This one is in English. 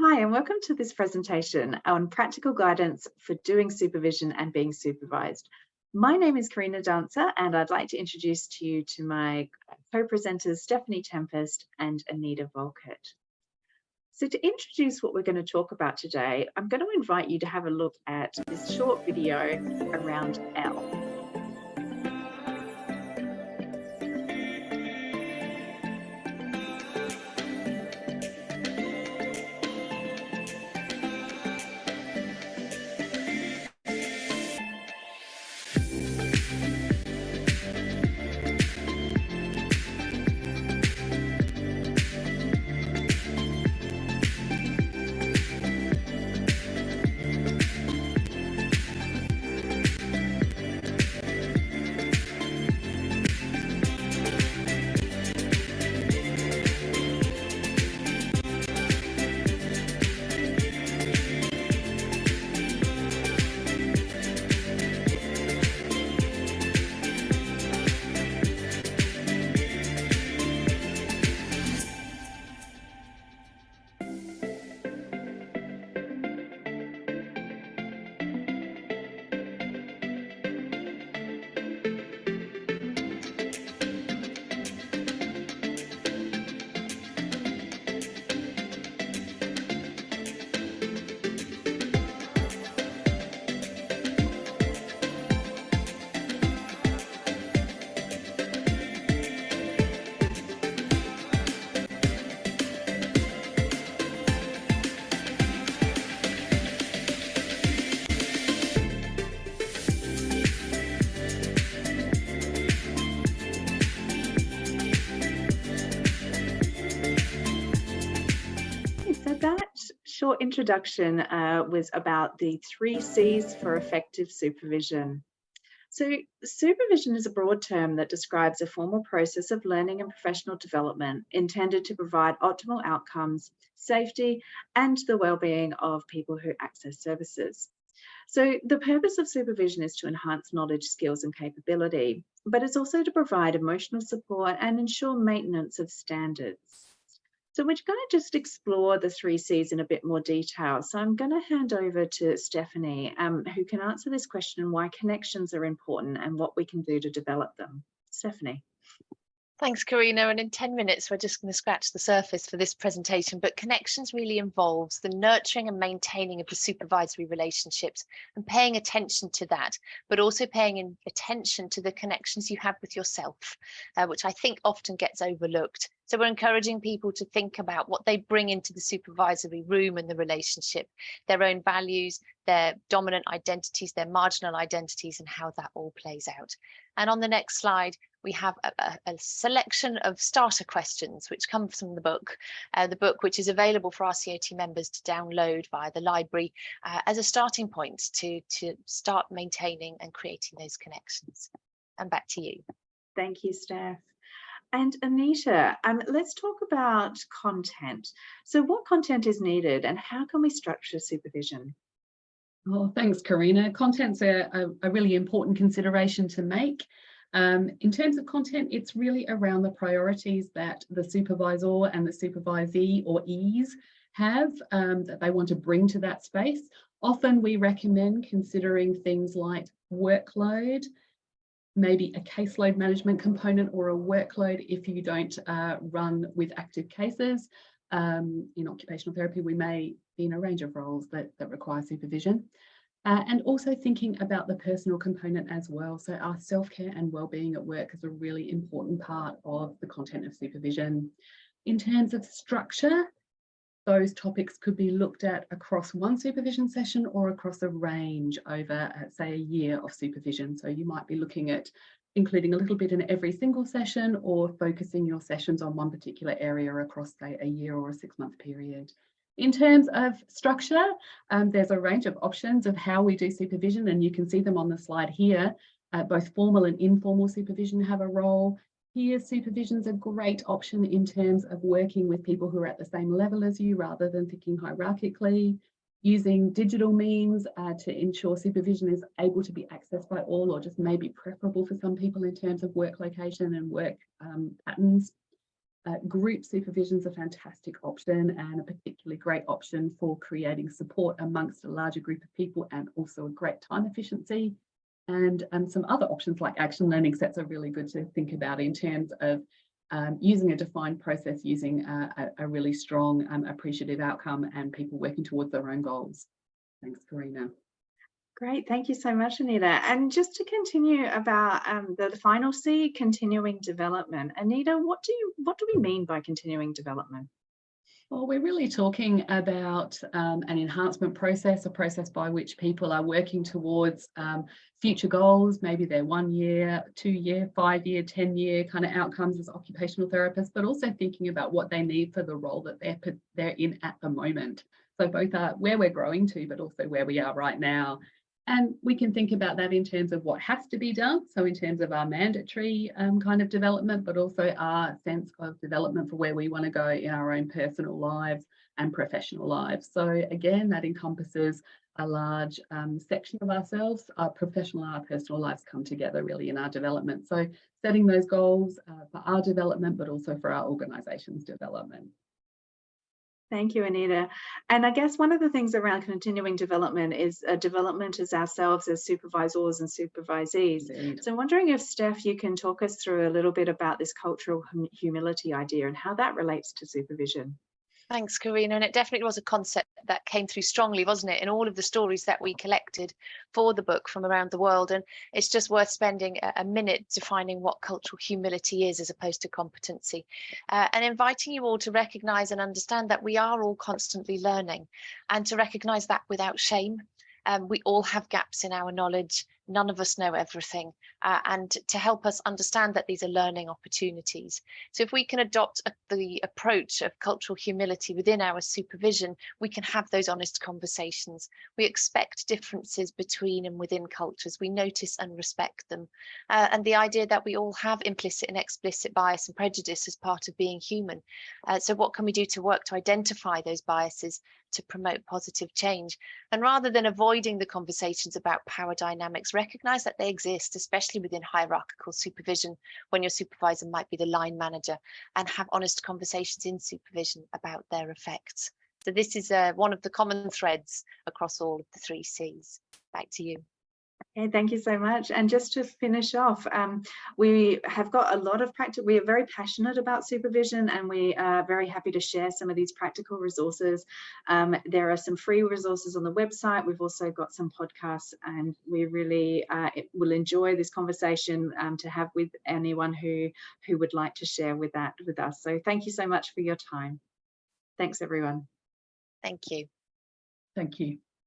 Hi, and welcome to this presentation on practical guidance for doing supervision and being supervised. My name is Karina Dancer, and I'd like to introduce to you to my co-presenters, Stephanie Tempest and Anita Volkert. So to introduce what we're going to talk about today, I'm going to invite you to have a look at this short video around L. Short introduction was about the 3 C's for effective supervision. So supervision is a broad term that describes a formal process of learning and professional development intended to provide optimal outcomes, safety, and the well-being of people who access services. So the purpose of supervision is to enhance knowledge, skills, and capability, but it's also to provide emotional support and ensure maintenance of standards. So we're going to just explore the 3 C's in a bit more detail. So I'm going to hand over to Stephanie, who can answer this question, why connections are important and what we can do to develop them. Stephanie. Thanks, Karina. And in 10 minutes, we're just going to scratch the surface for this presentation, but connections really involves the nurturing and maintaining of the supervisory relationships and paying attention to that, but also paying attention to the connections you have with yourself, which I think often gets overlooked. So we're encouraging people to think about what they bring into the supervisory room and the relationship, their own values, their dominant identities, their marginal identities, and how that all plays out. And on the next slide, we have a selection of starter questions which come from the book which is available for our COT members to download via the library as a starting point to start maintaining and creating those connections. And back to you. Thank you, Steph. And Anita, let's talk about content. So what content is needed and how can we structure supervision? Well, thanks, Karina. Content's a really important consideration to make. In terms of content, it's really around the priorities that the supervisor and the supervisee or ease have that they want to bring to that space. Often we recommend considering things like workload, maybe a caseload management component or a workload if you don't run with active cases. In occupational therapy, we may be in a range of roles that require supervision. And also thinking about the personal component as well. So our self-care and well-being at work is a really important part of the content of supervision. In terms of structure, those topics could be looked at across one supervision session or across a range over, say, a year of supervision. So you might be looking at including a little bit in every single session or focusing your sessions on one particular area across, say, a year or a 6-month period. In terms of structure, there's a range of options of how we do supervision, and you can see them on the slide here. Both formal and informal supervision have a role. Peer supervision is a great option in terms of working with people who are at the same level as you rather than thinking hierarchically. Using digital means to ensure supervision is able to be accessed by all, or just maybe preferable for some people in terms of work location and work patterns. Group supervision is a fantastic option and a particularly great option for creating support amongst a larger group of people, and also a great time efficiency. And some other options like action learning sets are really good to think about in terms of using a defined process, using a really strong appreciative outcome, and people working towards their own goals. Thanks, Karina. Great, thank you so much, Anita. And just to continue about the final C, continuing development. Anita, what do we mean by continuing development? Well, we're really talking about an enhancement process, a process by which people are working towards future goals. Maybe they're 1 year, 2 year, 5 year, 10-year kind of outcomes as occupational therapists, but also thinking about what they need for the role that they're in at the moment. So both are where we're growing to, but also where we are right now. And we can think about that in terms of what has to be done. So in terms of our mandatory kind of development, but also our sense of development for where we want to go in our own personal lives and professional lives. So again, that encompasses a large section of ourselves. Our professional and our personal lives come together really in our development. So setting those goals for our development, but also for our organisation's development. Thank you, Anita. And I guess one of the things around continuing development is development as ourselves as supervisors and supervisees. Indeed. So I'm wondering if, Steph, you can talk us through a little bit about this cultural humility idea and how that relates to supervision. Thanks, Karina. And it definitely was a concept that came through strongly, wasn't it, in all of the stories that we collected for the book from around the world. And it's just worth spending a minute defining what cultural humility is as opposed to competency, and inviting you all to recognise and understand that we are all constantly learning, and to recognise that without shame. We all have gaps in our knowledge. None of us know everything, and to help us understand that these are learning opportunities. So if we can adopt the approach of cultural humility within our supervision, we can have those honest conversations. We expect differences between and within cultures. We notice and respect them. And the idea that we all have implicit and explicit bias and prejudice as part of being human. So what can we do to work to identify those biases, to promote positive change? And rather than avoiding the conversations about power dynamics, recognize that they exist, especially within hierarchical supervision, when your supervisor might be the line manager, and have honest conversations in supervision about their effects. So this is one of the common threads across all of the 3 C's. Back to you. Okay, thank you so much. And just to finish off, we have got a lot of practice. We are very passionate about supervision, and we are very happy to share some of these practical resources. There are some free resources on the website. We've also got some podcasts, and we really will enjoy this conversation to have with anyone who would like to share with us. So thank you so much for your time. Thanks, everyone. Thank you. Thank you.